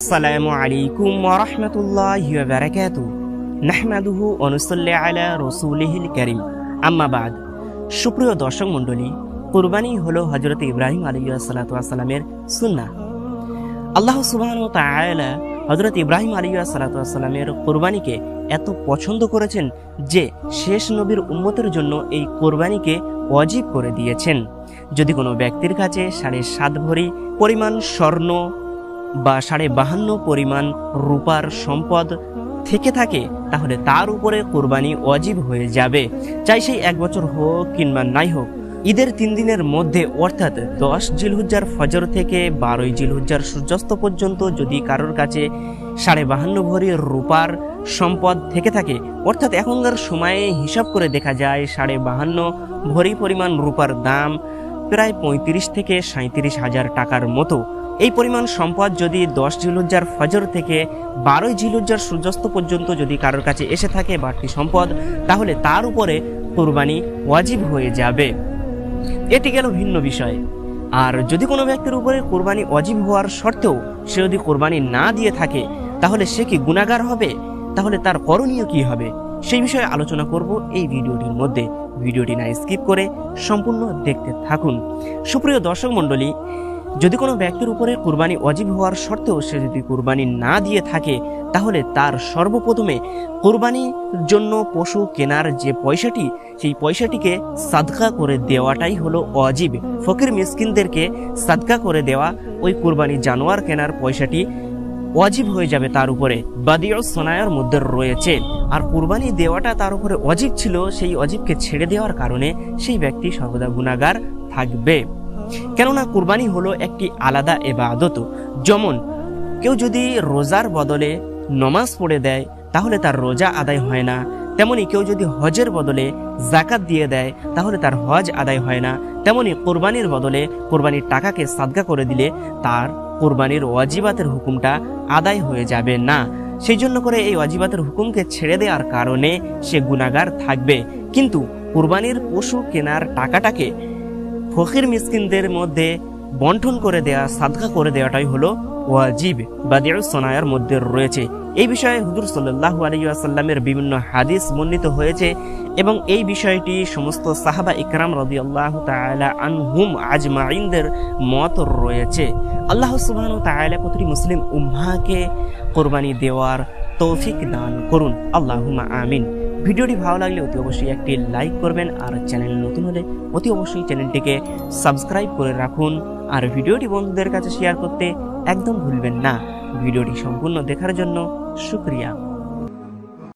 আসসালামু আলাইকুম ওয়া রাহমাতুল্লাহি ওয়া বারাকাতুহু নাহমাদুহু ওয়া নুসাল্লি আলা রাসূলিহিল কারীম আম্মা বাদ। সুপ্রিয় দর্শক মণ্ডলী, কুরবানি হলো হযরত ইব্রাহিম আলাইহিস সালাতু ওয়াস সালামের সুন্নাহ। আল্লাহ সুবহানাহু ওয়া তাআলা হযরত ইব্রাহিম আলাইহিস সালাতু ওয়াস সালামের কুরবানিকে এত পছন্দ করেছেন যে শেষ নবীর উম্মতের জন্য এই কুরবানিকে ওয়াজিব করে দিয়েছেন। যদি কোনো ব্যক্তির কাছে 7.5 ভরি পরিমাণ স্বর্ণ বা 52.5 পরিমাণ রূপার সম্পদ থেকে থাকে, তাহলে তার উপরে কুরবানি ওয়াজিব হয়ে যাবে, চাই সেই 1 বছর হোক কিংবা নাই হোক। ঈদের 3 দিনের মধ্যে অর্থাৎ 10 জিলহজ্জার ফজর থেকে 12 জিলহজ্জার সূর্যাস্ত পর্যন্ত যদি কারোর কাছে 52.5 ভরি রূপার সম্পদ থেকে থাকে, অর্থাৎ এখনকার সময়ে হিসাব করে দেখা যায় 52.5 ভরি পরিমাণ রূপার দাম প্রায় 35 থেকে 37 হাজার টাকার মতো। এই পরিমাণ সম্পদ যদি 10 জিলহজ্জার ফজর থেকে 12 জিলহজ্জার সূর্যাস্ত পর্যন্ত যদি কারোর কাছে এসে থাকে বাড়তি সম্পদ, তাহলে তার উপরে কুরবানি ওয়াজিব হয়ে যাবে। এটি গেল ভিন্ন বিষয়। আর যদি কোনো ব্যক্তির উপরে কুরবানি ওয়াজিব হওয়ার সত্ত্বেও সে যদি কুরবানি না দিয়ে থাকে, তাহলে সে কি গুনাহগার হবে? তাহলে তার করণীয় কি হবে? সেই বিষয়ে আলোচনা করব এই ভিডিওটির মধ্যে। ভিডিওটি না স্কিপ করে সম্পূর্ণ দেখতে থাকুন। সুপ্রিয় দর্শক মণ্ডলী, যদি কোনো ব্যক্তির উপরে কুরবানি ওয়াজিব হওয়ার সত্ত্বেও সে যদি কুরবানি না দিয়ে থাকে, তাহলে তার সর্বপ্রথমে কুরবানির জন্য পশু কেনার যে পয়সাটি, সেই পয়সাটিকে সাদকা করে দেওয়াটাই হলো ওয়াজিব। ফকির মিসকিনদেরকে সাদকা করে দেওয়া, ওই কুরবানি জানোয়ার কেনার পয়সাটি ওয়াজিব হয়ে যাবে তার উপরে, বাদিউস সনায়ার মধ্যে রয়েছে। আর কুরবানি দেওয়াটা তার উপরে ওয়াজিব ছিল, সেই ওয়াজিবকে ছেড়ে দেওয়ার কারণে সেই ব্যক্তি সর্বদা গুনাহগার থাকবে। কেননা কুরবানি হলো একটি আলাদা ইবাদত। যেমন কেউ যদি রোজার বদলে নামাজ পড়ে দেয়, তাহলে তার রোজা আদায় হয় না। তেমনি কেউ যদি হজের বদলে যাকাত দিয়ে দেয়, তাহলে তার হজ আদায় হয় না। তেমনি কুরবানির বদলে কুরবানির টাকাকে সাদকা করে দিলে তার কুরবানির ওয়াজিবাতের হুকুমটা আদায় হয়ে যাবে না। সেই জন্য করে এই ওয়াজিবাতের হুকুমকে ছেড়ে দেওয়ার কারণে সে গুনাহগার থাকবে। কিন্তু কুরবানির পশু কেনার টাকাটাকে ফকির মিসকিনদের মধ্যে বন্টন করে দেয়া, সাদকা করে দেওয়াটাই হলো ওয়াজিব, বাদিউস সনায়ার মধ্যে রয়েছে। এই বিষয়ে হুজুর সাল্লাল্লাহু আলাইহি ওয়াসাল্লামের বিভিন্ন হাদিস বর্ণিত হয়েছে এবং এই বিষয়টি সমস্ত সাহাবা ইকরাম রাদিয়াল্লাহু তাআলা আনহুম আজমাইনদের মত রয়েছে। আল্লাহ সুবহানাহু ওয়া তাআলা প্রতিটি মুসলিম উম্মাহকে কুরবানি দেওয়ার তৌফিক দান করুন, আল্লাহুম্মা আমিন। ভিডিওটি ভালো লাগলে অতি অবশ্যই একটি লাইক করবেন, আর চ্যানেল নতুন হলে অতি অবশ্যই চ্যানেলটিকে সাবস্ক্রাইব করে রাখুন, আর ভিডিওটি বন্ধুদের কাছে শেয়ার করতে একদম ভুলবেন না। ভিডিওটি সম্পূর্ণ দেখার জন্য শুকরিয়া।